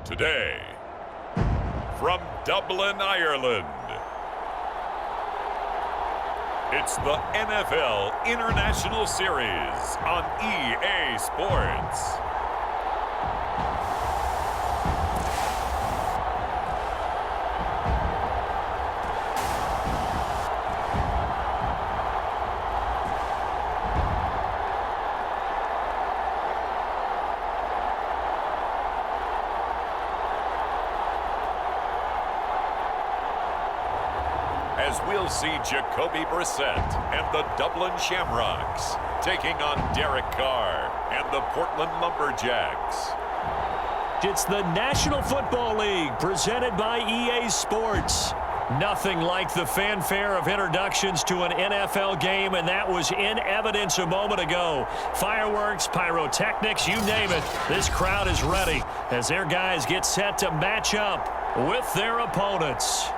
Today, from Dublin, Ireland, it's the NFL International Series on EA Sports. As we'll see Jacoby Brissett and the Dublin Shamrocks taking on Derek Carr and the Portland Lumberjacks. It's the National Football League presented by EA Sports. Nothing like the fanfare of introductions to an NFL game, and that was in evidence a moment ago. Fireworks, pyrotechnics, you name it. This crowd is ready as their guys get set to match up with their opponents.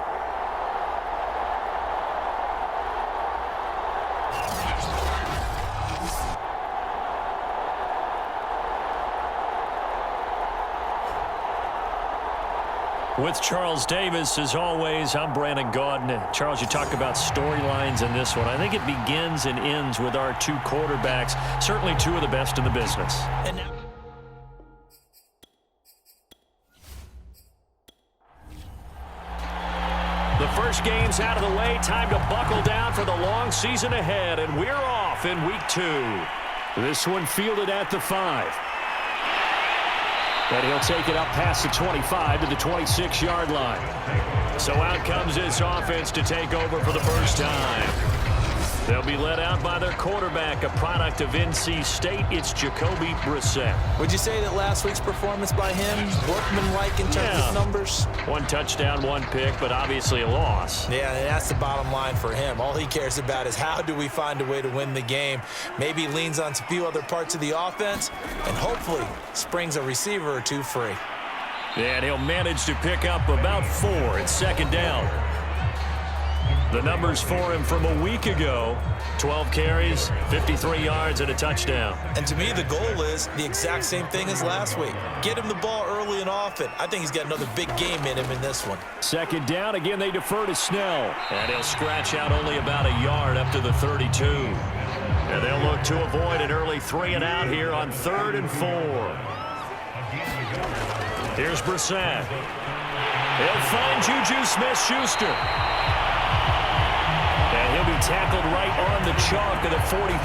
With Charles Davis, as always, I'm Brandon Gaudin. Charles, you talk about storylines in this one. I think it begins and ends with our two quarterbacks, certainly two of the best in the business. And now the first game's out of the way. Time to buckle down for the long season ahead, and we're off in week 2. This one fielded at the 5. And he'll take it up past the 25 to the 26-yard line. So out comes this offense to take over for the first time. They'll be led out by their quarterback, a product of NC State. It's Jacoby Brissett. Would you say that last week's performance by him, workmanlike in terms of numbers? 1 touchdown, 1 pick, but obviously a loss. Yeah, and that's the bottom line for him. All he cares about is how do we find a way to win the game. Maybe leans on a few other parts of the offense and hopefully springs a receiver or two free. And he'll manage to pick up about 4 at second down. The numbers for him from a week ago: 12 carries, 53 yards, and a touchdown. And to me, the goal is the exact same thing as last week. Get him the ball early and often. I think he's got another big game in him in this one. Second down, again they defer to Snell. And he'll scratch out only about a yard up to the 32. And they'll look to avoid an early 3 and out here on 3rd and 4. Here's Brissett. He'll find Juju Smith-Schuster. And he'll be tackled right on the chalk of the 45.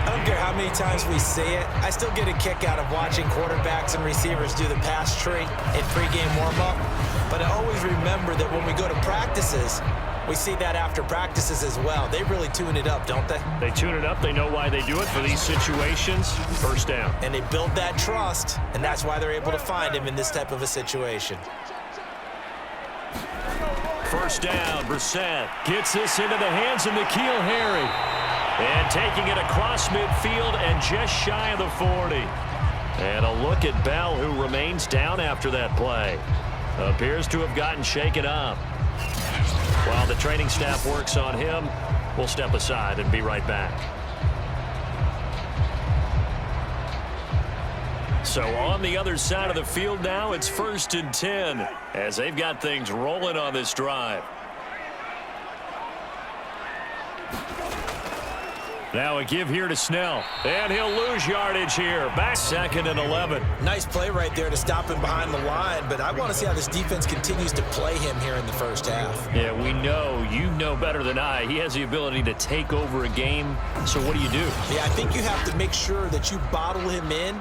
I don't care how many times we say it, I still get a kick out of watching quarterbacks and receivers do the pass tree in pregame warm-up. But I always remember that when we go to practices, we see that after practices as well. They really tune it up, don't they? They tune it up. They know why they do it for these situations. First down. And they build that trust, and that's why they're able to find him in this type of a situation. First down, Brissett gets this into the hands of N'Keal Harry. And taking it across midfield and just shy of the 40. And a look at Bell, who remains down after that play. Appears to have gotten shaken up. While the training staff works on him, we'll step aside and be right back. So on the other side of the field now, it's 1st and 10 as they've got things rolling on this drive. Now a give here to Snell, and he'll lose yardage here. Back 2nd and 11. Nice play right there to stop him behind the line, but I want to see how this defense continues to play him here in the first half. Yeah, we know, you know better than I, he has the ability to take over a game, so what do you do? Yeah, I think you have to make sure that you bottle him in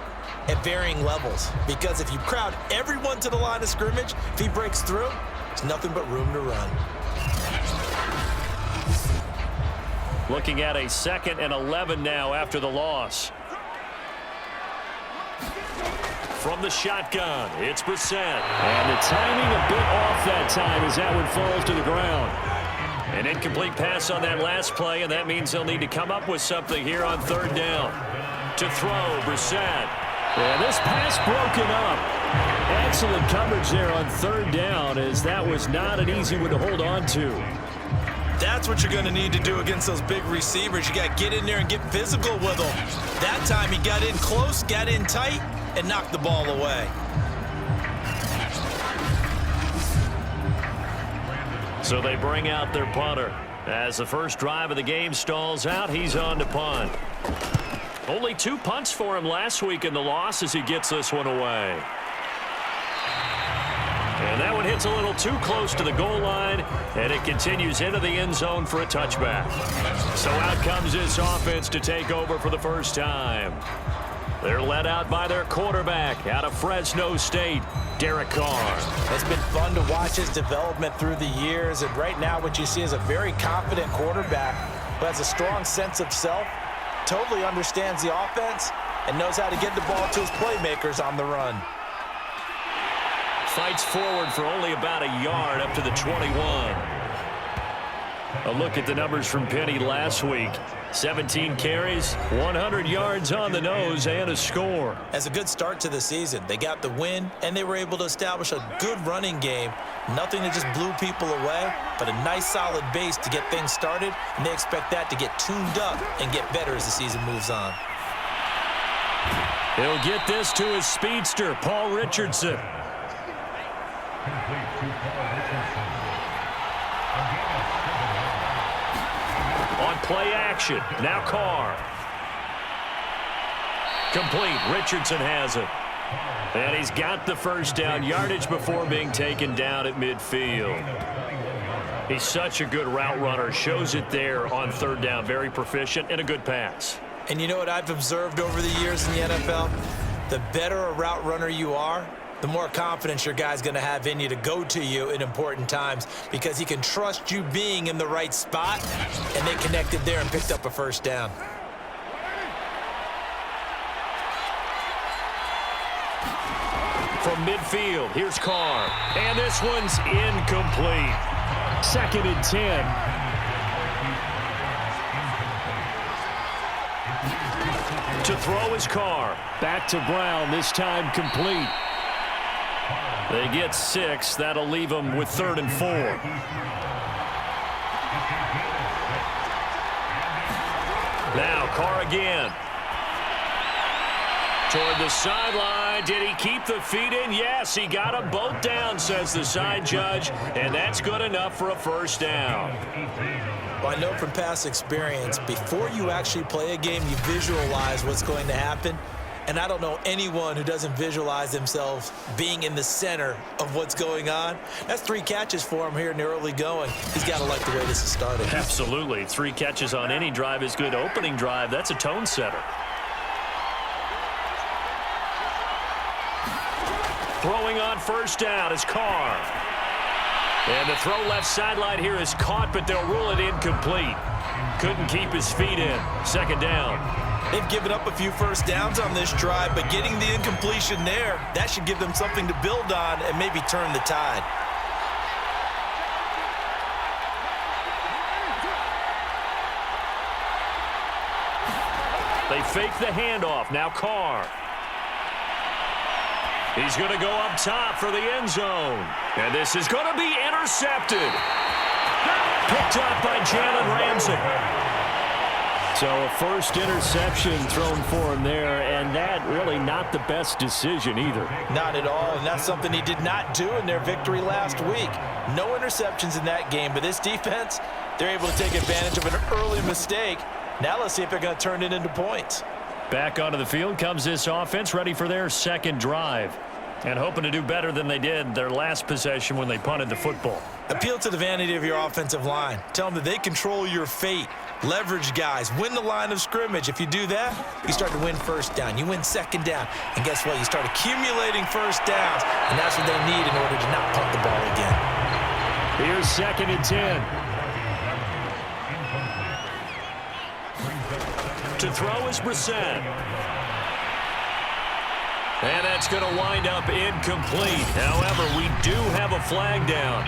at varying levels, because if you crowd everyone to the line of scrimmage, if he breaks through, there's nothing but room to run. Looking at a 2nd and 11 now after the loss. From the shotgun, it's Brissett. And the timing a bit off that time as that one falls to the ground. An incomplete pass on that last play, and that means they'll need to come up with something here on 3rd down. To throw, Brissett. And this pass broken up. Excellent coverage there on 3rd down, as that was not an easy one to hold on to. That's what you're going to need to do against those big receivers. You got to get in there and get physical with them. That time he got in close, got in tight, and knock the ball away. So they bring out their punter. As the first drive of the game stalls out, he's on to punt. Only 2 punts for him last week in the loss as he gets this one away. And that one hits a little too close to the goal line, and it continues into the end zone for a touchback. So out comes this offense to take over for the first time. They're led out by their quarterback out of Fresno State, Derek Carr. It's been fun to watch his development through the years, and right now what you see is a very confident quarterback who has a strong sense of self, totally understands the offense, and knows how to get the ball to his playmakers on the run. Fights forward for only about a yard up to the 21. A look at the numbers from Penny last week. 17 carries, 100 yards on the nose, and a score. As a good start to the season, they got the win, and they were able to establish a good running game. Nothing that just blew people away, but a nice solid base to get things started, and they expect that to get tuned up and get better as the season moves on. He'll get this to his speedster, Paul Richardson. On play action, now Carr. Complete, Richardson has it. And he's got the first down, yardage before being taken down at midfield. He's such a good route runner, shows it there on third down, very proficient and a good pass. And you know what I've observed over the years in the NFL? The better a route runner you are, the more confidence your guy's going to have in you to go to you in important times because he can trust you being in the right spot, and they connected there and picked up a first down. From midfield, here's Carr. And this one's incomplete. 2nd and 10. To throw is Carr. Back to Brown, this time complete. They get 6. That'll leave them with 3rd and 4. Now Carr again. Toward the sideline. Did he keep the feet in? Yes, he got them both down, says the side judge, and that's good enough for a first down. Well, I know from past experience, before you actually play a game, you visualize what's going to happen. And I don't know anyone who doesn't visualize themselves being in the center of what's going on. That's 3 catches for him here in the early going. He's got to like the way this is started. Absolutely. 3 catches on any drive is good. Opening drive, that's a tone setter. Throwing on first down is Carr. And the throw left sideline here is caught, but they'll rule it incomplete. Couldn't keep his feet in. 2nd down. They've given up a few first downs on this drive, but getting the incompletion there, that should give them something to build on and maybe turn the tide. They fake the handoff. Now Carr. He's going to go up top for the end zone. And this is going to be intercepted. Picked up by Jalen Ramsey. So a first interception thrown for him there, and that really not the best decision either. Not at all, and that's something he did not do in their victory last week. No interceptions in that game, but this defense, they're able to take advantage of an early mistake. Now let's see if they're going to turn it into points. Back onto the field comes this offense, ready for their 2nd drive. And hoping to do better than they did their last possession when they punted the football. Appeal to the vanity of your offensive line. Tell them that they control your fate. Leverage guys. Win the line of scrimmage. If you do that, you start to win first down. You win 2nd down. And guess what? You start accumulating first downs. And that's what they need in order to not punt the ball again. Here's 2nd and 10. To throw is Brissett. And that's going to wind up incomplete. However, we do have a flag down.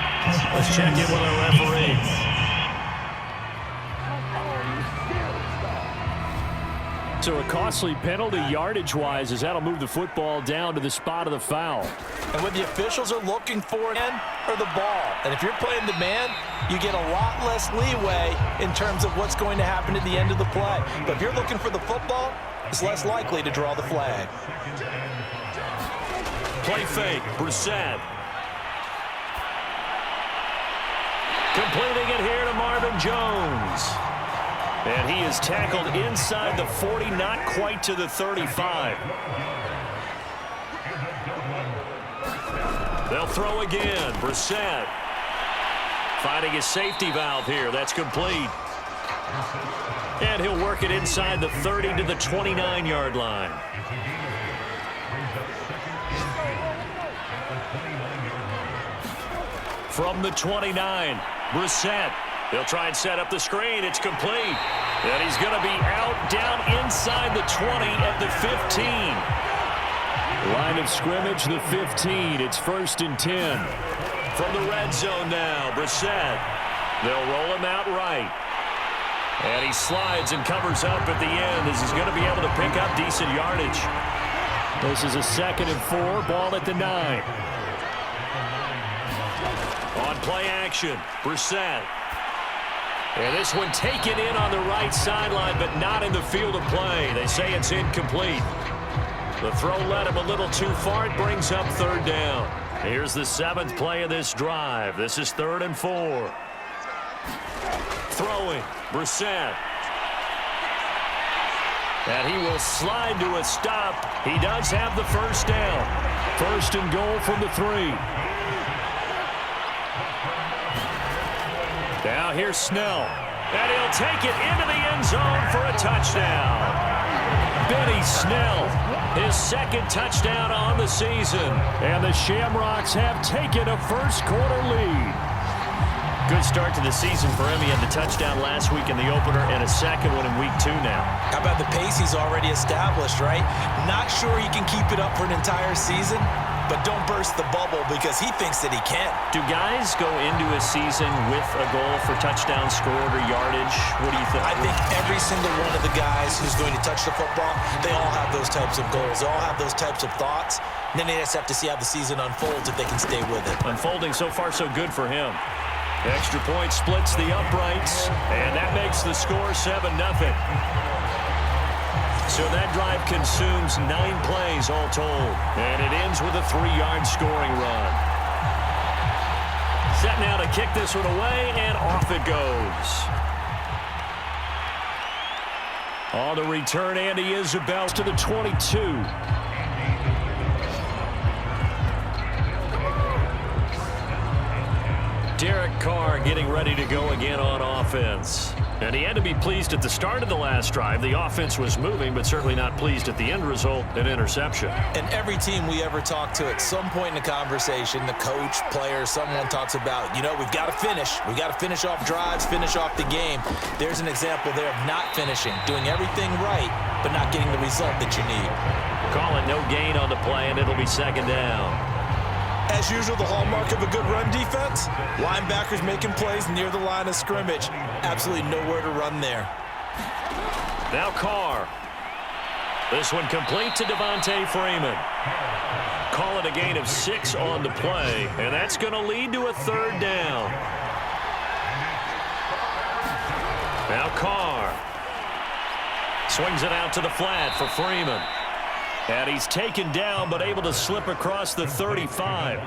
Let's check in with our referee. So a costly penalty yardage-wise as that'll move the football down to the spot of the foul. And what the officials are looking for are the ball. And if you're playing the man, you get a lot less leeway in terms of what's going to happen at the end of the play. But if you're looking for the football, it's less likely to draw the flag. Play fake. Brissett. Completing it here to Marvin Jones. And he is tackled inside the 40, not quite to the 35. They'll throw again. Brissett finding his safety valve here. That's complete. And he'll work it inside the 30 to the 29-yard line. From the 29, Brissett. He'll try and set up the screen. It's complete. And he's going to be out down inside the 20 at the 15. Line of scrimmage, the 15. It's 1st and 10. From the red zone now, Brissett. They'll roll him out right. And he slides and covers up at the end as he's going to be able to pick up decent yardage. This is a 2nd and 4, ball at the 9. On play action, Brissett. And this one taken in on the right sideline, but not in the field of play. They say it's incomplete. The throw led him a little too far. It brings up 3rd down. Here's the 7th play of this drive. This is 3rd and 4. Throwing, Brissett. And he will slide to a stop. He does have the 1st down. 1st and goal from the 3. Now here's Snell. And he'll take it into the end zone for a touchdown. Benny Snell, his 2nd touchdown on the season. And the Shamrocks have taken a first-quarter lead. Good start to the season for him. He had the touchdown last week in the opener and a 2nd one in week 2 now. How about the pace he's already established, right? Not sure he can keep it up for an entire season, but don't burst the bubble because he thinks that he can. Do guys go into a season with a goal for touchdown scored or yardage? What do you think? I think every single one of the guys who's going to touch the football, they all have those types of goals. They all have those types of thoughts. And then they just have to see how the season unfolds if they can stay with it. Unfolding so far so good for him. Extra point splits the uprights, and that makes the score 7-0. So that drive consumes 9 plays all told, and it ends with a 3-yard scoring run. Set now to kick this one away, and off it goes. On the return, Andy Isabel to the 22. Derek Carr getting ready to go again on offense. And he had to be pleased at the start of the last drive. The offense was moving, but certainly not pleased at the end result, an interception. And every team we ever talk to at some point in the conversation, the coach, player, someone talks about, you know, we've got to finish. We've got to finish off drives, finish off the game. There's an example there of not finishing, doing everything right, but not getting the result that you need. Call it no gain on the play, and it'll be 2nd down. As usual, the hallmark of a good run defense, linebackers making plays near the line of scrimmage. Absolutely nowhere to run there. Now Carr. This one complete to Devontae Freeman. Call it a gain of 6 on the play, and that's going to lead to a 3rd down. Now Carr. Swings it out to the flat for Freeman. And he's taken down, but able to slip across the 35.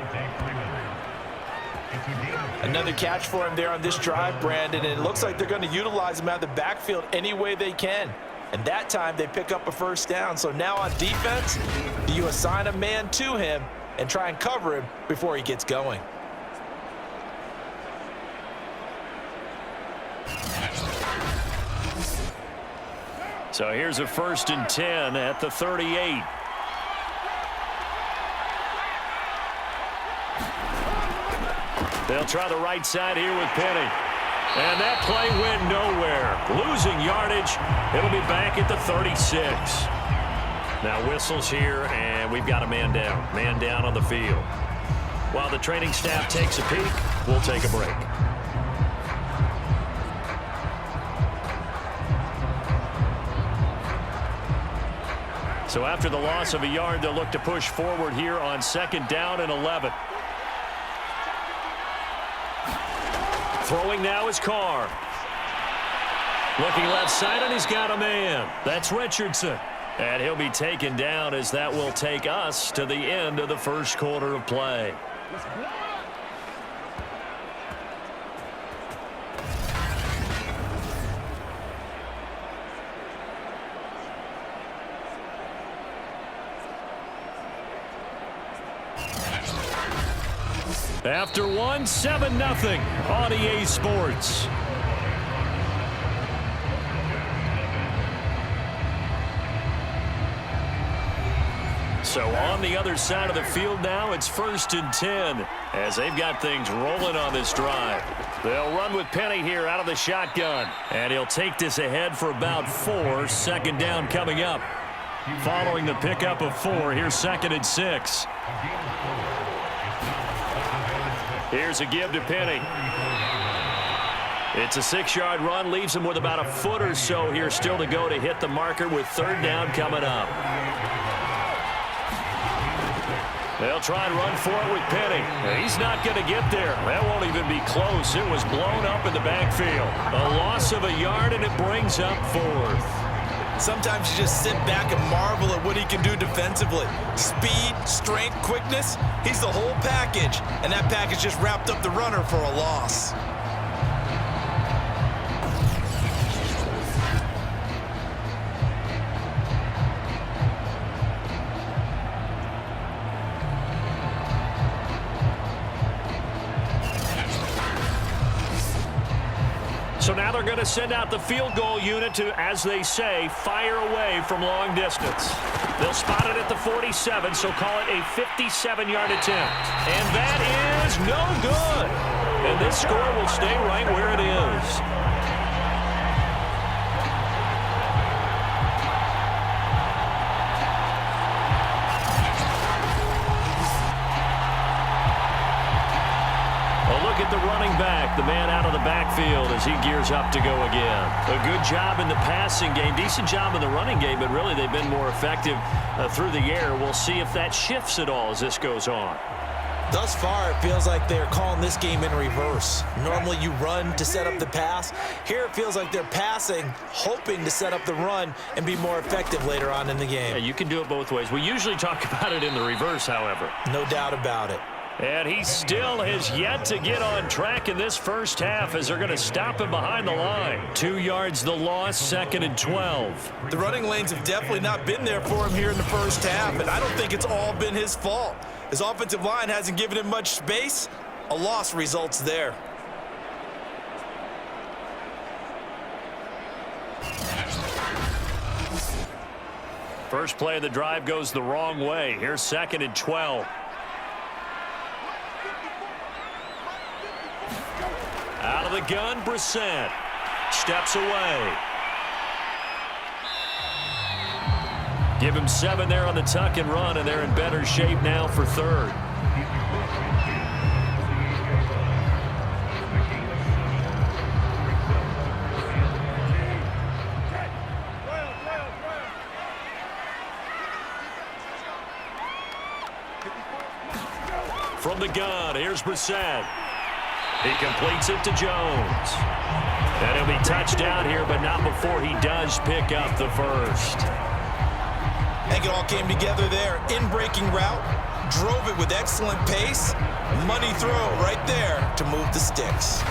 Another catch for him there on this drive, Brandon, and it looks like they're going to utilize him out of the backfield any way they can. And that time, they pick up a 1st down. So now on defense, do you assign a man to him and try and cover him before he gets going? So here's a 1st and 10 at the 38. They'll try the right side here with Penny. And that play went nowhere. Losing yardage. It'll be back at the 36. Now whistles here, and we've got a man down. Man down on the field. While the training staff takes a peek, we'll take a break. So after the loss of a yard, they'll look to push forward here on 2nd down and 11. Throwing now is Carr. Looking left side, and he's got a man. That's Richardson. And he'll be taken down as that will take us to the end of the first quarter of play. After one, 7-0 on EA Sports. So on the other side of the field now, it's 1st and 10 as they've got things rolling on this drive. They'll run with Penny here out of the shotgun, and he'll take this ahead for about 4. Second down coming up. Following the pickup of 4, here's 2nd and 6. Here's a give to Penny. It's a 6-yard run, leaves him with about a foot or so here still to go to hit the marker with 3rd down coming up. They'll try and run for it with Penny. He's not going to get there. That won't even be close. It was blown up in the backfield. A loss of a yard, and it brings up 4th. Sometimes you just sit back and marvel at what he can do defensively. Speed, strength, quickness, he's the whole package. And that package just wrapped up the runner for a loss. So now they're going to send out the field goal unit to, as they say, fire away from long distance. They'll spot it at the 47, so call it a 57-yard attempt. And that is no good. And this score will stay right where it is. At the running back, the man out of the backfield as he gears up to go again. A good job in the passing game, decent job in the running game, but really they've been more effective through the air. We'll see if that shifts at all as this goes on. Thus far, it feels like they're calling this game in reverse. Normally you run to set up the pass. Here it feels like they're passing, hoping to set up the run and be more effective later on in the game. Yeah, you can do it both ways. We usually talk about it in the reverse, however. No doubt about it. And he still has yet to get on track in this first half as they're going to stop him behind the line. 2 yards the loss, 2nd and 12. The running lanes have definitely not been there for him here in the first half, and I don't think it's all been his fault. His offensive line hasn't given him much space. A loss results there. First play of the drive goes the wrong way. Here's 2nd and 12. Out of the gun, Brissett steps away. Give him 7 there on the tuck and run, and they're in better shape now for 3rd. From the gun, here's Brissett. He completes it to Jones. And he'll be touchdown here, but not before he does pick up the first. I think it all came together there. In-breaking route, drove it with excellent pace. Money throw right there to move the sticks.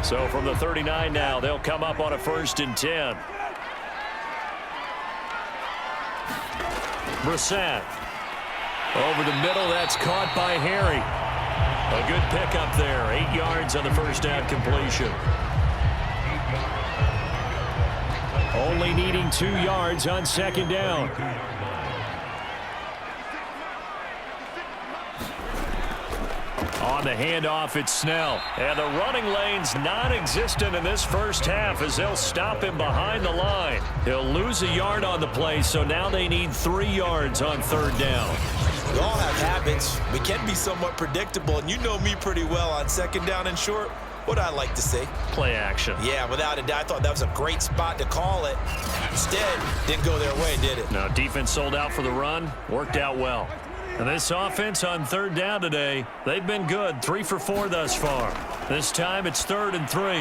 So from the 39 now, they'll come up on a 1st and 10. Brissett. Over the middle, that's caught by Harry. A good pickup there, 8 yards on the first down completion. Only needing 2 yards on 2nd down. On the handoff, it's Snell. And the running lane's non-existent in this first half as they'll stop him behind the line. He'll lose a yard on the play, so now they need 3 yards on 3rd down. We all have habits. We can be somewhat predictable, and you know me pretty well on 2nd down and short. What I like to see. Play action. Yeah, without a doubt. I thought that was a great spot to call it. Instead, didn't go their way, did it? No, defense sold out for the run. Worked out well. And this offense on third down today, they've been good. 3 for 4 thus far. This time it's 3rd and 3.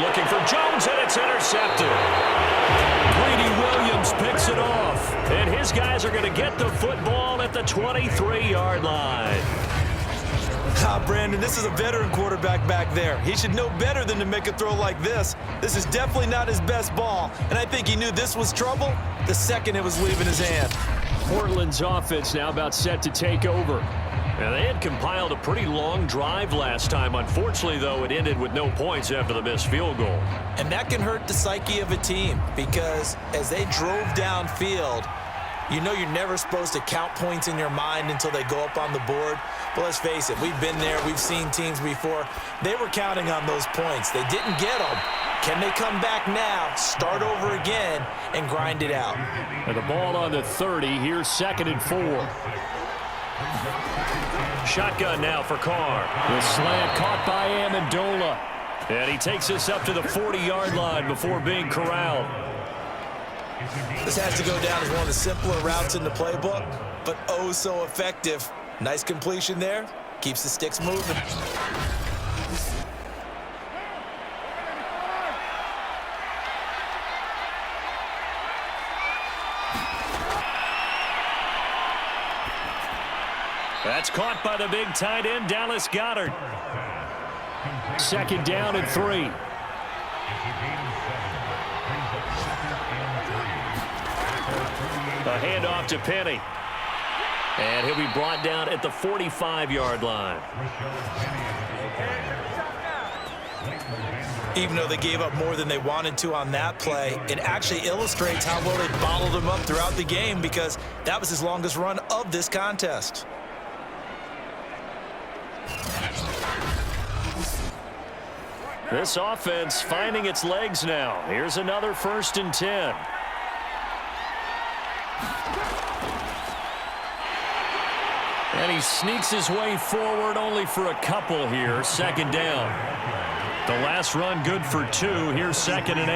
Looking for Jones, and it's intercepted. Greedy Williams picks it off. And his guys are going to get the football at the 23-yard line. Brandon, this is a veteran quarterback back there. He should know better than to make a throw like this. This is definitely not his best ball, and I think he knew this was trouble the second it was leaving his hand. Portland's offense now about set to take over. And they had compiled a pretty long drive last time. Unfortunately, though, it ended with no points after the missed field goal. And that can hurt the psyche of a team because as they drove downfield, you know you're never supposed to count points in your mind until they go up on the board. But let's face it, we've been there. We've seen teams before. They were counting on those points. They didn't get them. Can they come back now, start over again, and grind it out? And the ball on the 30. Here's 2nd and 4. Shotgun now for Carr. The slant caught by Amendola. And he takes us up to the 40-yard line before being corralled. This has to go down as one of the simpler routes in the playbook, but oh so effective. Nice completion there. Keeps the sticks moving. That's caught by the big tight end, Dallas Goedert. 2nd down and 3. A handoff to Penny. And he'll be brought down at the 45-yard line. Even though they gave up more than they wanted to on that play, it actually illustrates how well they bottled them up throughout the game because that was his longest run of this contest. This offense finding its legs now. Here's another 1st and 10. And he sneaks his way forward only for a couple here. 2nd down. The last run good for 2. Here's 2nd and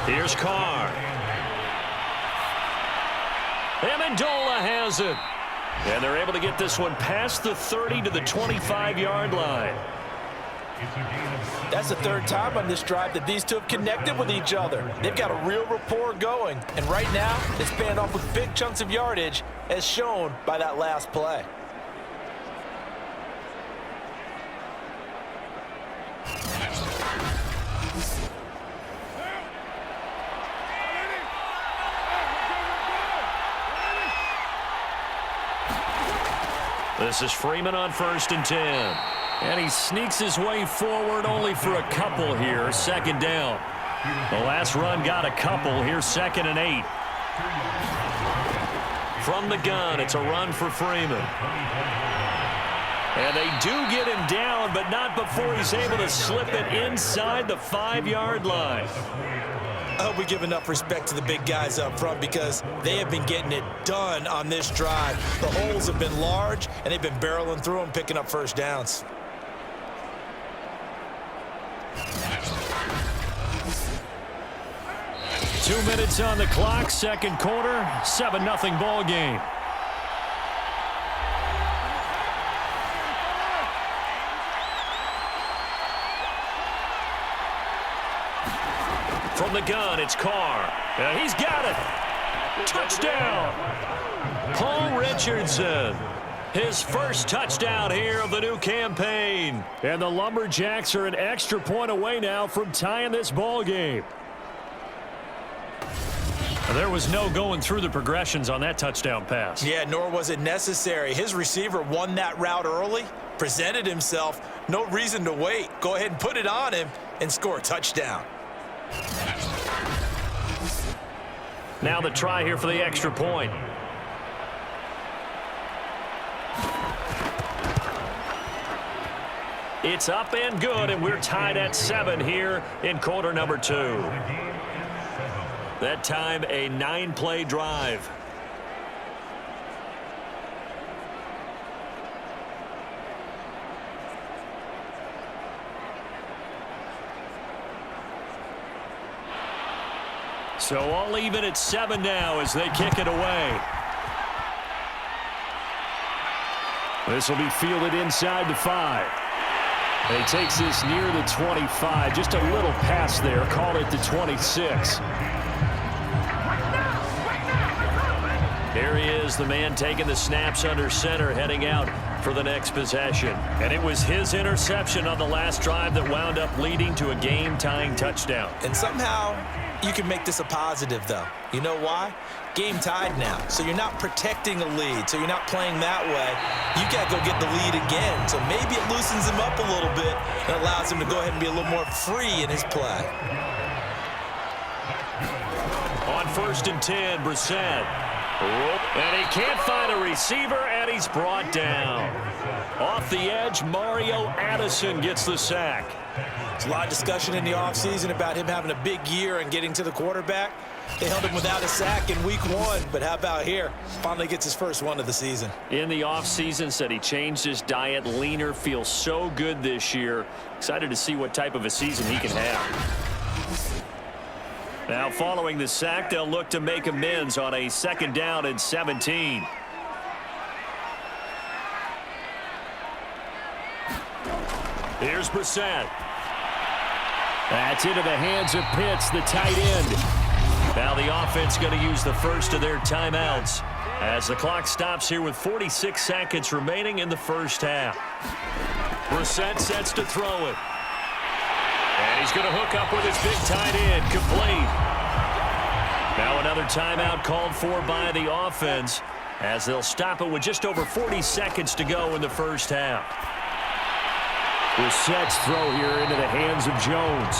8. Here's Carr. Amendola has it. And they're able to get this one past the 30 to the 25-yard line. That's the 3rd time on this drive that these two have connected with each other. They've got a real rapport going. And right now, it's paying off with big chunks of yardage, as shown by that last play. This is Freeman on 1st and 10. And he sneaks his way forward only for a couple here. 2nd down. The last run got a couple. Here's 2nd and 8. From the gun, it's a run for Freeman. And they do get him down, but not before he's able to slip it inside the 5-yard line. I hope we give enough respect to the big guys up front because they have been getting it done on this drive. The holes have been large, and they've been barreling through them, picking up 1st downs. Two minutes on the clock, 2nd quarter, 7-0 ball game. From the gun, it's Carr. And he's got it. Touchdown. Paul Richardson. His first touchdown here of the new campaign. And the Lumberjacks are an extra point away now from tying this ball game. There was no going through the progressions on that touchdown pass. Yeah, nor was it necessary. His receiver won that route early, presented himself. No reason to wait. Go ahead and put it on him and score a touchdown. Now the try here for the extra point. It's up and good, and we're tied at 7 here in quarter number 2. That time a 9-play drive. So all even at 7 now as they kick it away. This will be fielded inside the 5. And he takes this near the 25. Just a little pass there. Call it the 26. Here he is, the man taking the snaps under center, heading out for the next possession. And it was his interception on the last drive that wound up leading to a game-tying touchdown. And somehow you can make this a positive, though. You know why? Game tied now, so you're not protecting a lead, so you're not playing that way. You got to go get the lead again, so maybe it loosens him up a little bit and allows him to go ahead and be a little more free in his play. On 1st and 10, Brissett. And he can't find a receiver, and he's brought down. Off the edge, Mario Addison gets the sack. There's a lot of discussion in the offseason about him having a big year and getting to the quarterback. They held him without a sack in week 1, but how about here? Finally gets his first one of the season. In the offseason, said he changed his diet, leaner, feels so good this year. Excited to see what type of a season he can have. Now, following the sack, they'll look to make amends on a 2nd down and 17. Here's Brissett. That's into the hands of Pitts, the tight end. Now the offense going to use the first of their timeouts as the clock stops here with 46 seconds remaining in the first half. Brissett sets to throw it. And he's going to hook up with his big tight end, complete. Now another timeout called for by the offense as they'll stop it with just over 40 seconds to go in the first half. Brissett's throw here into the hands of Jones.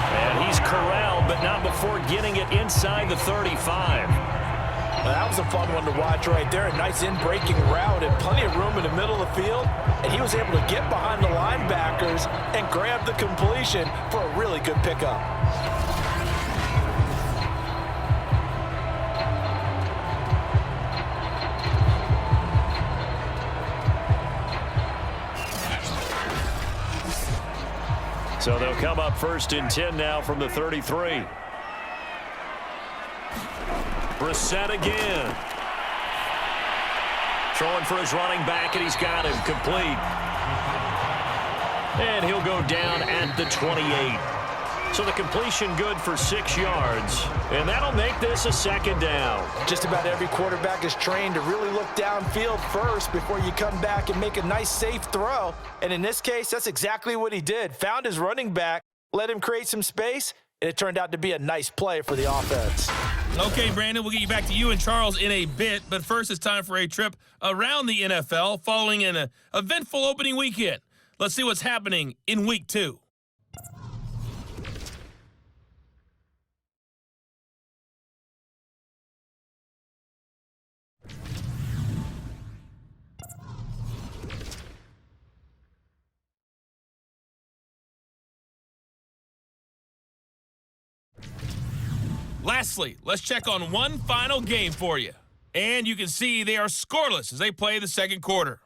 And he's corralled, but not before getting it inside the 35. Well, that was a fun one to watch right there. A nice in-breaking route and plenty of room in the middle of the field. And he was able to get behind the linebackers and grab the completion for a really good pickup. So they'll come up 1st and 10 now from the 33. Brissett again. Throwing for his running back, and he's got him complete. And he'll go down at the 28. So the completion good for 6 yards. And that'll make this a 2nd down. Just about every quarterback is trained to really look downfield first before you come back and make a nice, safe throw. And in this case, that's exactly what he did. Found his running back, let him create some space, and it turned out to be a nice play for the offense. Okay, Brandon, we'll get you back to you and Charles in a bit. But first, it's time for a trip around the NFL following an eventful opening weekend. Let's see what's happening in Week 2. Lastly, let's check on one final game for you. And you can see they are scoreless as they play the 2nd quarter.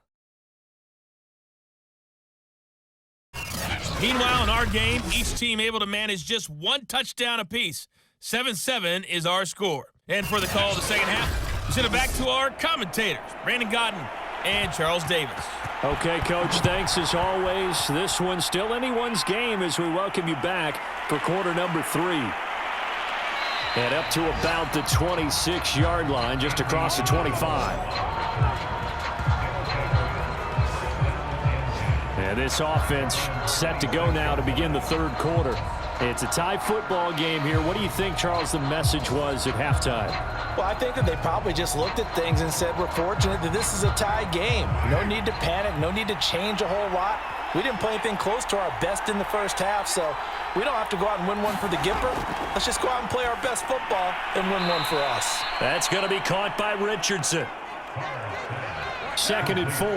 Meanwhile, in our game, each team able to manage just 1 touchdown apiece. 7-7 is our score. And for the call of the 2nd half, we send it back to our commentators, Brandon Godden and Charles Davis. Okay, Coach, thanks as always. This one's still anyone's game as we welcome you back for quarter number 3. And up to about the 26-yard line, just across the 25. And this offense set to go now to begin the 3rd quarter. It's a tie football game here. What do you think, Charles, the message was at halftime? Well, I think that they probably just looked at things and said, we're fortunate that this is a tie game. No need to panic, no need to change a whole lot. We didn't play anything close to our best in the first half, so we don't have to go out and win one for the Gipper. Let's just go out and play our best football and win one for us. That's going to be caught by Richardson. 2nd and 4.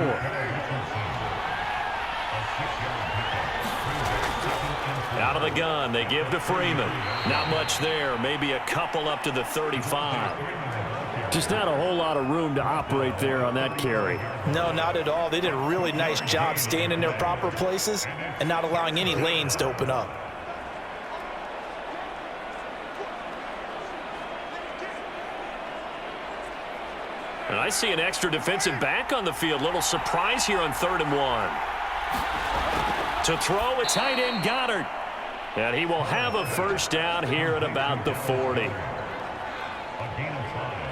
Out of the gun, they give to Freeman. Not much there, maybe a couple up to the 35. Just not a whole lot of room to operate there on that carry. No, not at all. They did a really nice job staying in their proper places and not allowing any lanes to open up. And I see an extra defensive back on the field. Little surprise here on 3rd and 1. To throw, a tight end Goddard. And he will have a first down here at about the 40.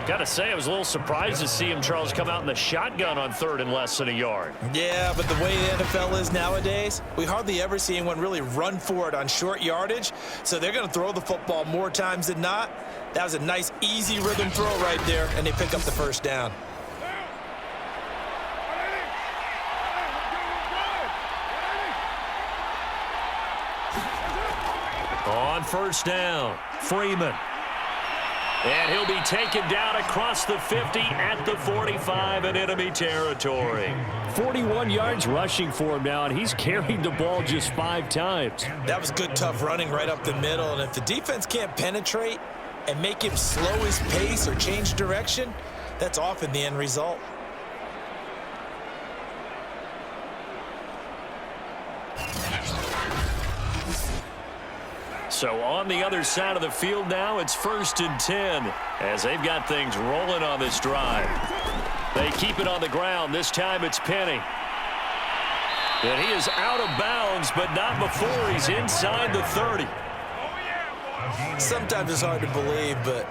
Got to say, I was a little surprised to see him, Charles, come out in the shotgun on 3rd and less than a yard. Yeah, but the way the NFL is nowadays, we hardly ever see anyone really run for it on short yardage. So they're going to throw the football more times than not. That was a nice, easy rhythm throw right there, and they pick up the first down. On first down, Freeman. And he'll be taken down across the 50 at the 45 in enemy territory. 41 yards rushing for him now, and he's carried the ball just 5 times. That was good, tough running right up the middle. And if the defense can't penetrate and make him slow his pace or change direction, that's often the end result. So on the other side of the field now, it's 1st and 10 as they've got things rolling on this drive. They keep it on the ground. This time it's Penny. And he is out of bounds, but not before he's inside the 30. Sometimes it's hard to believe, but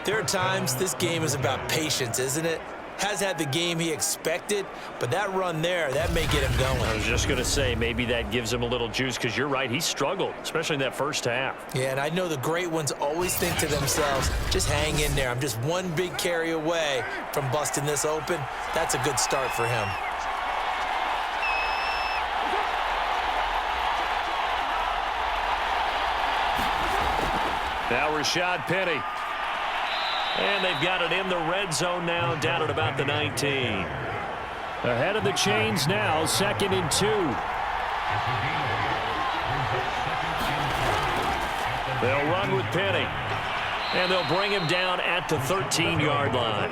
there are times this game is about patience, isn't it? Has had the game he expected, but that run there, that may get him going. I was just going to say, maybe that gives him a little juice, because you're right, he struggled, especially in that first half. Yeah, and I know the great ones always think to themselves, just hang in there. I'm just one big carry away from busting this open. That's a good start for him. Now Rashad Penny. And they've got it in the red zone now, down at about the 19. Ahead of the chains now, 2nd and 2. They'll run with Penny. And they'll bring him down at the 13-yard line.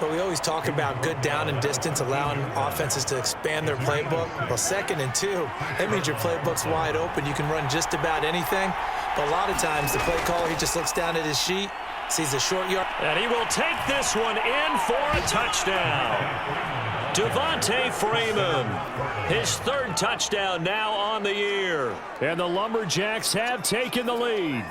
But we always talk about good down and distance, allowing offenses to expand their playbook. Well, 2nd and 2, that means your playbook's wide open. You can run just about anything. But a lot of times, the play caller, he just looks down at his sheet, sees a short yard. And he will take this one in for a touchdown. Devontae Freeman, his 3rd touchdown now on the year. And the Lumberjacks have taken the lead.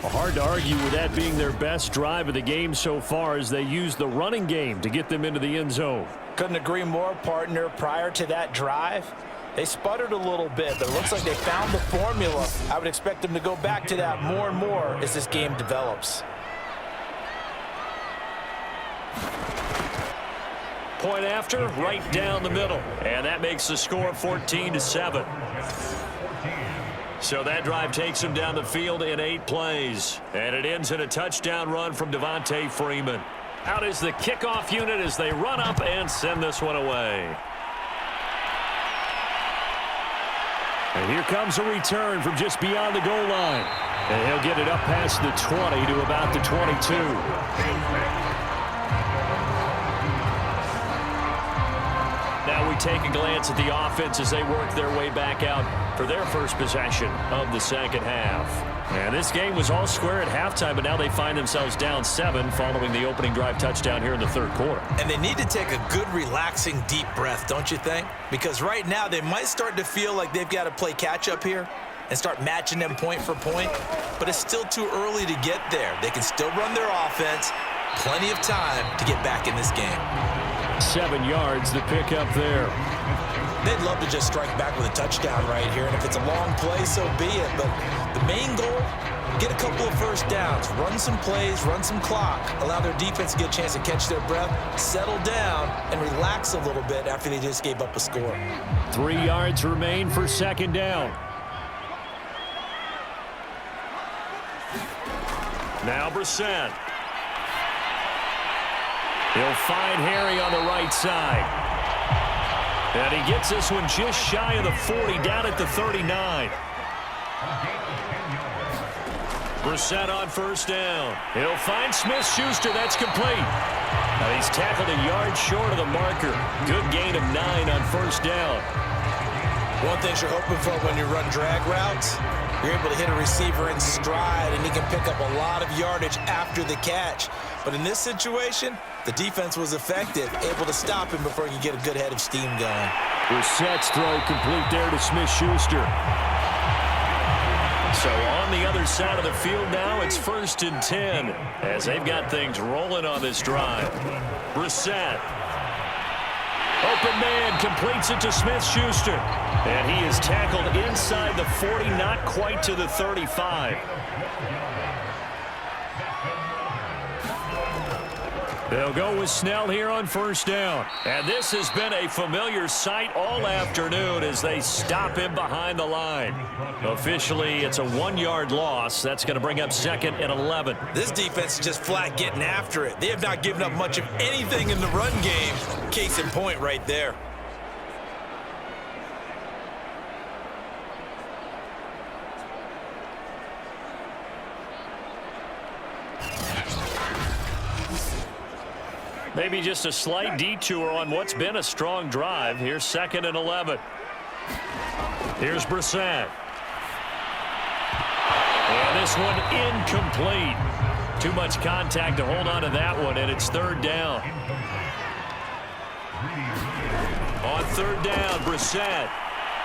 Hard to argue with that being their best drive of the game so far, as they use the running game to get them into the end zone. Couldn't agree more, partner. Prior to that drive, they sputtered a little bit, but it looks like they found the formula. I would expect them to go back to that more and more as this game develops. Point after, right down the middle. And that makes the score 14-7. So that drive takes him down the field in 8 plays. And it ends in a touchdown run from Devontae Freeman. Out is the kickoff unit as they run up and send this one away. And here comes a return from just beyond the goal line. And he'll get it up past the 20 to about the 22. Now we take a glance at the offense as they work their way back out for their first possession of the second half. And this game was all square at halftime, but now they find themselves down 7 following the opening drive touchdown here in the 3rd quarter. And they need to take a good, relaxing, deep breath, don't you think? Because right now they might start to feel like they've got to play catch-up here and start matching them point for point, but it's still too early to get there. They can still run their offense. Plenty of time to get back in this game. 7 yards, the pickup there. They'd love to just strike back with a touchdown right here, and if it's a long play, so be it. But the main goal, get a couple of first downs, run some plays, run some clock, allow their defense to get a chance to catch their breath, settle down, and relax a little bit after they just gave up a score. 3 yards remain for 2nd down. Now Brissett. He'll find Harry on the right side. And he gets this one just shy of the 40, down at the 39. Brissett on first down. He'll find Smith-Schuster. That's complete. And he's tackled a yard short of the marker. Good gain of 9 on first down. One thing you're hoping for when you run drag routes You're able to hit a receiver in stride, and he can pick up a lot of yardage after the catch. But in this situation, the defense was effective, able to stop him before he could get a good head of steam going. Brissett's throw complete there to Smith-Schuster. So on the other side of the field now, it's 1st and 10 as they've got things rolling on this drive. Brissett. Open man completes it to Smith-Schuster. And he is tackled inside the 40, not quite to the 35. They'll go with Snell here on 1st down. And this has been a familiar sight all afternoon as they stop him behind the line. Officially, it's a 1-yard loss. That's going to bring up 2nd and 11. This defense is just flat getting after it. They have not given up much of anything in the run game. Case in point right there. Maybe just a slight detour on what's been a strong drive. Here's 2nd and 11. Here's Brissett. And this one incomplete. Too much contact to hold on to that one, and it's 3rd down. On 3rd down, Brissett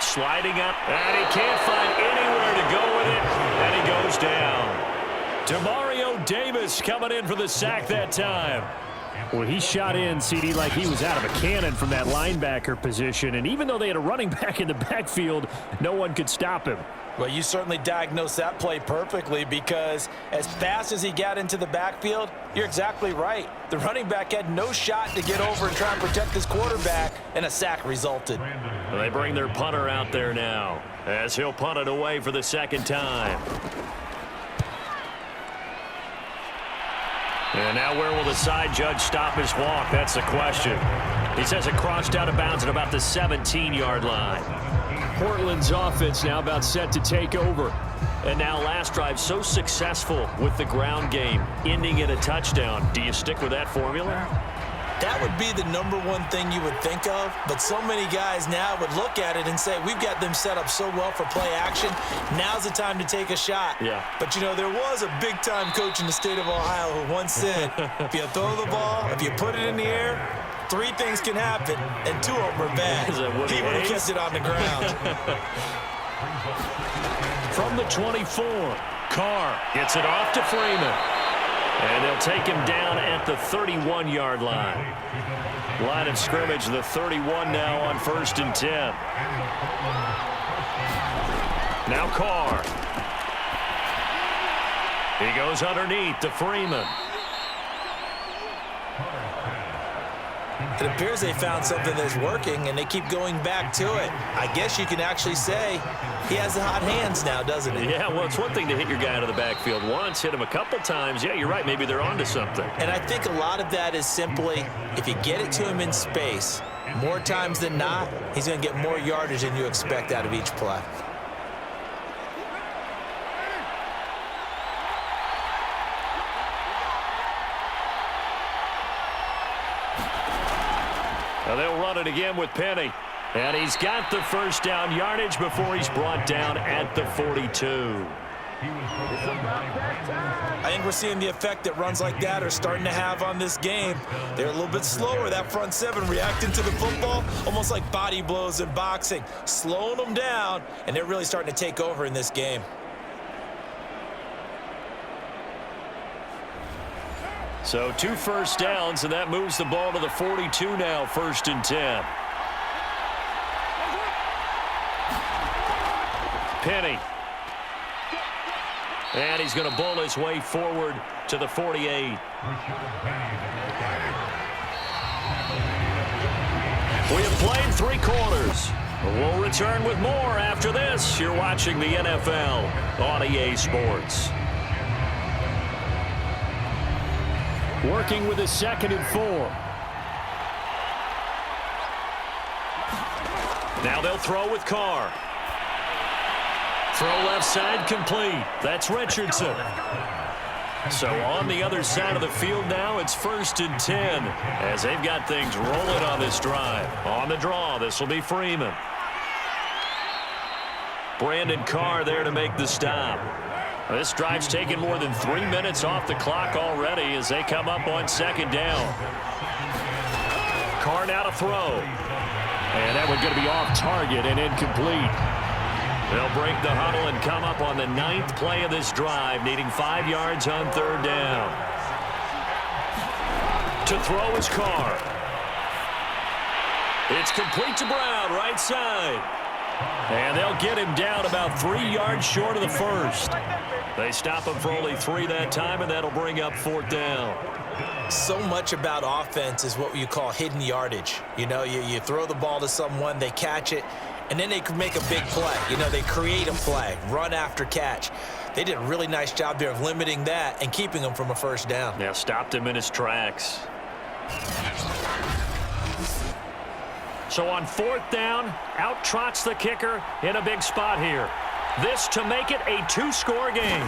sliding up, and he can't find anywhere to go with it, and he goes down. Demario Davis coming in for the sack that time. Well, he shot in, CD, like he was out of a cannon from that linebacker position. And even though they had a running back in the backfield, no one could stop him. Well, you certainly diagnosed that play perfectly because as fast as he got into the backfield, you're exactly right. The running back had no shot to get over and try and protect his quarterback, and a sack resulted. Well, they bring their punter out there now as he'll punt it away for the 2nd time. And now where will the side judge stop his walk? That's the question. He says it crossed out of bounds at about the 17-yard line. Portland's offense now about set to take over. And now last drive so successful with the ground game, ending in a touchdown. Do you stick with that formula? That would be the #1 thing you would think of, but so many guys now would look at it and say, we've got them set up so well for play action, now's the time to take a shot. Yeah. But, you know, there was a big-time coach in the state of Ohio who once said, if you throw the ball, if you put it in the air, 3 things can happen, and 2 of them are bad. He would have kept it on the ground. From the 24, Carr gets it off to Freeman. And they'll take him down at the 31-yard line. Line of scrimmage, the 31 now on 1st and 10. Now Carr. He goes underneath to Freeman. It appears they found something that's working, and they keep going back to it. I guess you can actually say he has the hot hands now, doesn't he? Yeah, well, it's one thing to hit your guy out of the backfield once, hit him a couple times. Yeah, you're right. Maybe they're onto something. And I think a lot of that is simply if you get it to him in space, more times than not, he's going to get more yardage than you expect out of each play. Now they'll run it again with Penny. And he's got the 1st down yardage before he's brought down at the 42. I think we're seeing the effect that runs like that are starting to have on this game. They're a little bit slower, that front 7 reacting to the football, almost like body blows in boxing, slowing them down, and they're really starting to take over in this game. So 2 first downs, and that moves the ball to the 42 now, 1st and 10. Penny. And he's going to bowl his way forward to the 48. We have played 3 quarters. We'll return with more after this. You're watching the NFL on EA Sports. Working with a 2nd and 4. Now they'll throw with Carr. Throw left side complete. That's Richardson. So on the other side of the field now, it's 1st and 10 as they've got things rolling on this drive. On the draw, this will be Freeman. Brandon Carr there to make the stop. This drive's taken more than 3 minutes off the clock already as they come up on second down. Carr now to throw. And that one's going to be off target and incomplete. They'll break the huddle and come up on the 9th play of this drive, needing 5 yards on third down. To throw is Carr. It's complete to Brown, right side. And they'll get him down about 3 yards short of the first. They stop him for only 3 that time, and that'll bring up fourth down. So much about offense is what you call hidden yardage. You know, you throw the ball to someone, they catch it, and then they can make a big play. You know, they create a play, run after catch. They did a really nice job there of limiting that and keeping him from a first down. Now stopped him in his tracks. So on fourth down, out trots the kicker in a big spot here. This to make it a 2-score game.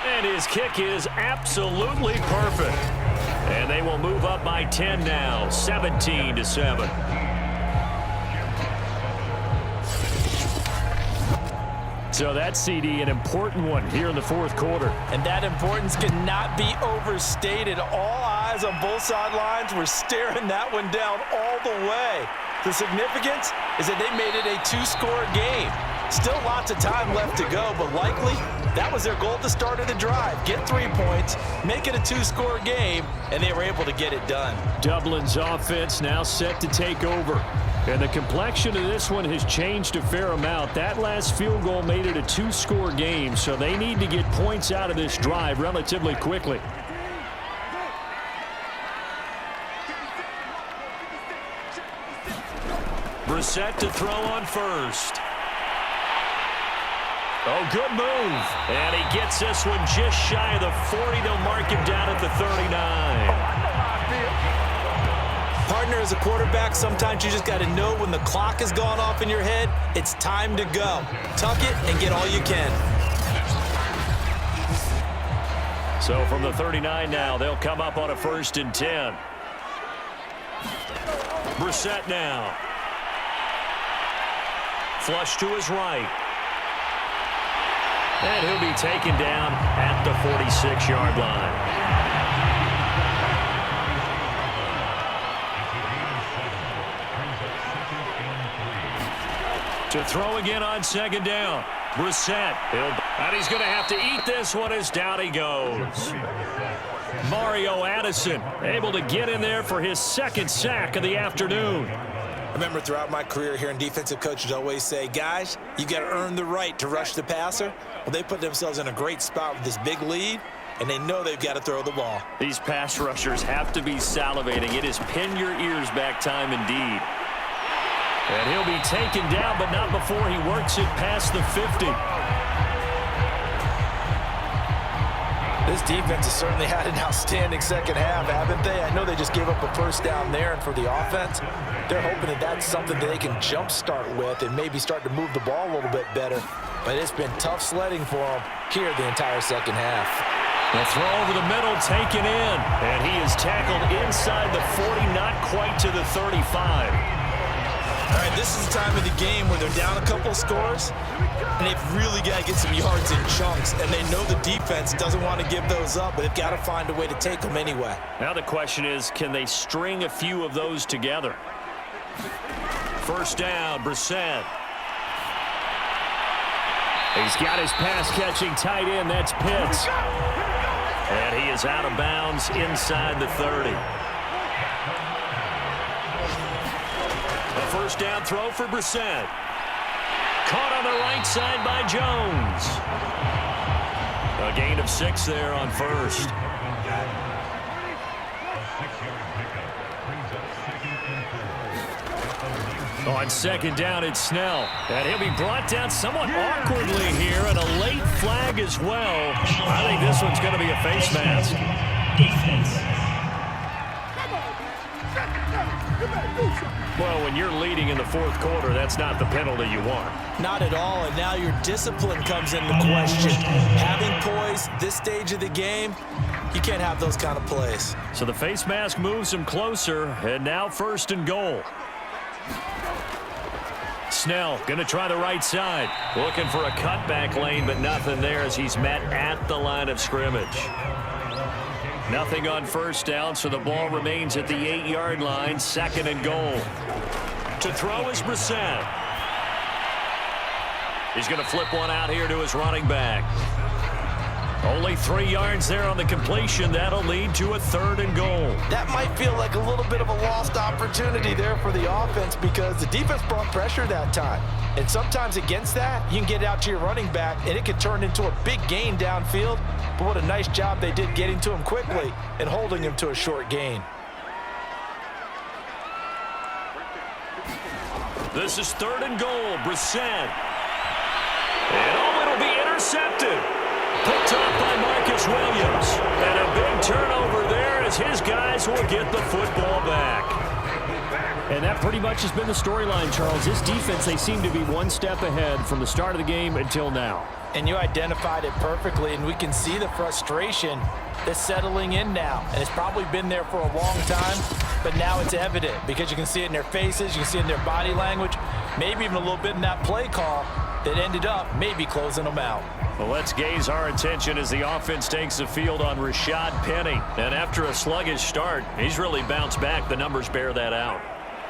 And his kick is absolutely perfect. And they will move up by 10 now, 17-7. So that's, CD, an important one here in the fourth quarter. And that importance cannot be overstated. All eyes on both sidelines were staring that one down all the way. The significance is that they made it a 2-score game. Still lots of time left to go, but likely that was their goal at the start of the drive. Get 3 points, make it a 2-score game, and they were able to get it done. Dublin's offense now set to take over. And the complexion of this one has changed a fair amount. That last field goal made it a 2-score game, so they need to get points out of this drive relatively quickly. Brissett to throw on first. Oh, good move. And he gets this one just shy of the 40. They'll mark him down at the 39. Partner, as a quarterback, sometimes you just got to know when the clock has gone off in your head, it's time to go. Tuck it and get all you can. So from the 39 now, they'll come up on a 1st and 10. Brissett now. Flush to his right. And he'll be taken down at the 46-yard line. To throw again on second down. Brissett. And he's going to have to eat this one as down he goes. Mario Addison able to get in there for his 2nd sack of the afternoon. I remember throughout my career hearing defensive coaches always say, guys, you got to earn the right to rush the passer. Well, they put themselves in a great spot with this big lead, and they know they've got to throw the ball. These pass rushers have to be salivating. It is pin your ears back time indeed. And he'll be taken down, but not before he works it past the 50. This defense has certainly had an outstanding second half, haven't they? I know they just gave up a first down there, and for the offense, they're hoping that that's something that they can jumpstart with and maybe start to move the ball a little bit better. But it's been tough sledding for them here the entire second half. The throw over the middle taken in, and he is tackled inside the 40, not quite to the 35. All right, this is the time of the game where they're down a couple scores, and they've really got to get some yards in chunks, and they know the defense doesn't want to give those up, but they've got to find a way to take them anyway. Now the question is, can they string a few of those together? First down, Brissett. He's got his pass-catching tight end. That's Pitts. And he is out of bounds inside the 30. A first down throw for Brissett. Caught on the right side by Jones. A gain of 6 there on first. On second down, it's Snell. And he'll be brought down somewhat awkwardly here, and a late flag as well. I think this one's going to be a face mask. Well, when you're leading in the fourth quarter, that's not the penalty you want. Not at all, and now your discipline comes into question. Having poise this stage of the game, you can't have those kind of plays. So the face mask moves him closer, and now 1st and goal. Snell going to try the right side. Looking for a cutback lane, but nothing there as he's met at the line of scrimmage. Nothing on first down, so the ball remains at the 8-yard line, 2nd and goal. To throw is Brissett. He's going to flip one out here to his running back. Only 3 yards there on the completion. That'll lead to a 3rd and goal. That might feel like a little bit of a lost opportunity there for the offense because the defense brought pressure that time. And sometimes against that, you can get out to your running back, and it can turn into a big gain downfield. But what a nice job they did getting to him quickly and holding him to a short gain. This is 3rd and goal. Brissett. And it'll be intercepted. Picked up by Marcus Williams. And a big turnover there as his guys will get the football back. And that pretty much has been the storyline, Charles. This defense, they seem to be one step ahead from the start of the game until now. And you identified it perfectly, and we can see the frustration that's settling in now. And it's probably been there for a long time, but now it's evident because you can see it in their faces, you can see it in their body language, maybe even a little bit in that play call that ended up maybe closing them out. Well, let's gaze our attention as the offense takes the field on Rashad Penny. And after a sluggish start, he's really bounced back. The numbers bear that out.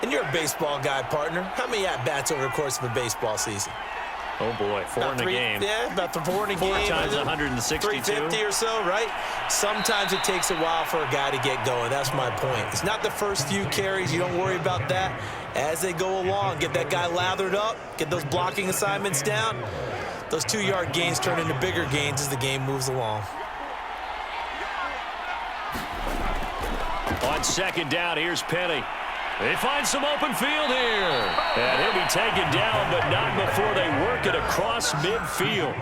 And you're a baseball guy, partner. How many at-bats over the course of a baseball season? Oh, boy, 4 in a game. Yeah, about 4 in a game. 4 times 162. 350 or so, right? Sometimes it takes a while for a guy to get going. That's my point. It's not the first few carries. You don't worry about that. As they go along, get that guy lathered up, get those blocking assignments down. Those 2-yard gains turn into bigger gains as the game moves along. On 2nd down, here's Penny. They find some open field here. And he'll be taken down, but not before they work it across midfield.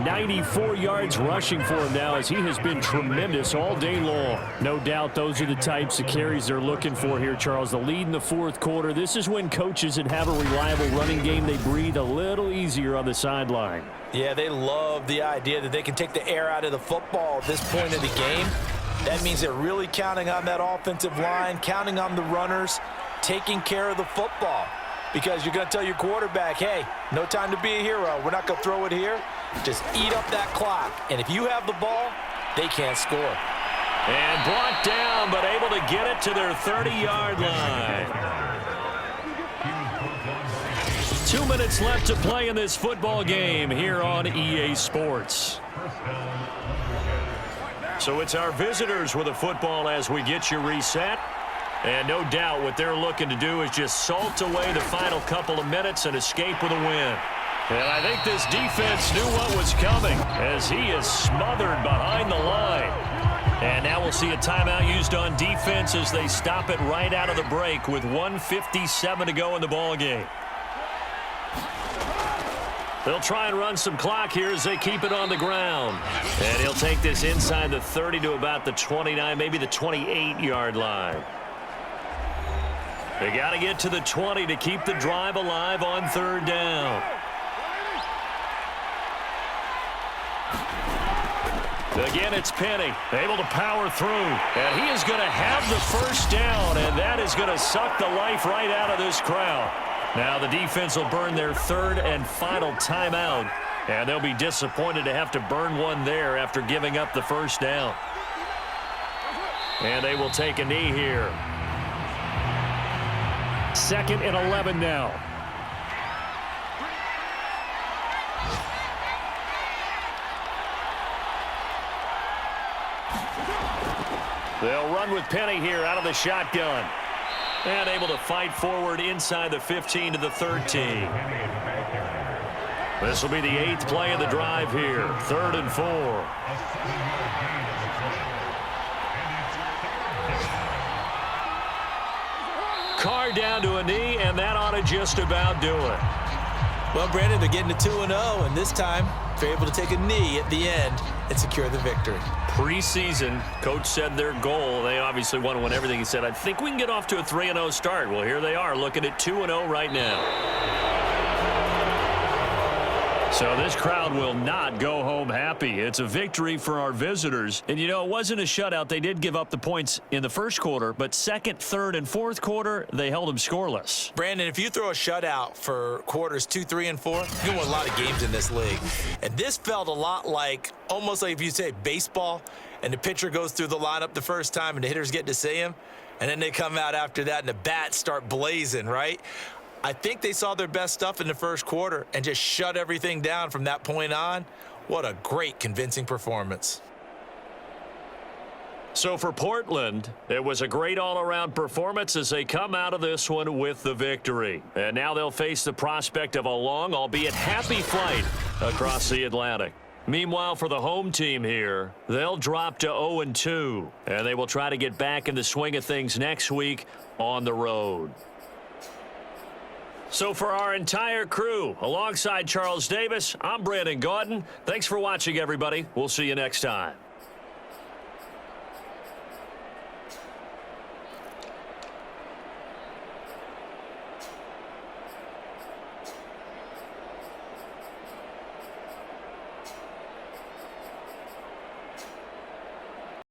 94 yards rushing for him now as he has been tremendous all day long. No doubt those are the types of carries they're looking for here, Charles. The lead in the 4th quarter. This is when coaches that have a reliable running game, they breathe a little easier on the sideline. Yeah, they love the idea that they can take the air out of the football at this point of the game. That means they're really counting on that offensive line, counting on the runners, taking care of the football. Because you're going to tell your quarterback, hey, no time to be a hero. We're not going to throw it here. Just eat up that clock. And if you have the ball, they can't score. And brought down, but able to get it to their 30-yard line. 2 minutes left to play in this football game here on EA Sports. So it's our visitors with the football as we get you reset. And no doubt what they're looking to do is just salt away the final couple of minutes and escape with a win. And I think this defense knew what was coming as he is smothered behind the line. And now we'll see a timeout used on defense as they stop it right out of the break with 1:57 to go in the ball game. They'll try and run some clock here as they keep it on the ground. And he'll take this inside the 30 to about the 29, maybe the 28-yard line. They got to get to the 20 to keep the drive alive on 3rd down. Again, it's Penny, able to power through. And he is going to have the first down, and that is going to suck the life right out of this crowd. Now the defense will burn their 3rd and final timeout, and they'll be disappointed to have to burn one there after giving up the first down. And they will take a knee here. 2nd and 11 now. They'll run with Penny here out of the shotgun. And able to fight forward inside the 15 to the 13. This will be the 8th play of the drive here. 3rd and 4. Carr down to a knee, and that ought to just about do it. Well, Brandon, they're getting to 2-0, and this time they're able to take a knee at the end and secure the victory. Preseason, coach said their goal, they obviously want to win everything. He said, I think we can get off to a 3-0 start. Well, here they are looking at 2-0 right now. So this crowd will not go home happy. It's a victory for our visitors. And, you know, it wasn't a shutout. They did give up the points in the first quarter, but second, third, and fourth quarter, they held them scoreless. Brandon, if you throw a shutout for quarters 2, 3, and 4, you win a lot of games in this league. And this felt a lot like, almost like if you say baseball, and the pitcher goes through the lineup the first time and the hitters get to see him, and then they come out after that and the bats start blazing, right? I think they saw their best stuff in the first quarter and just shut everything down from that point on. What a great, convincing performance. So for Portland, it was a great all-around performance as they come out of this one with the victory. And now they'll face the prospect of a long, albeit happy flight across the Atlantic. Meanwhile, for the home team here, they'll drop to 0-2, and they will try to get back in the swing of things next week on the road. So for our entire crew, alongside Charles Davis, I'm Brandon Gaudin. Thanks for watching, everybody. We'll see you next time.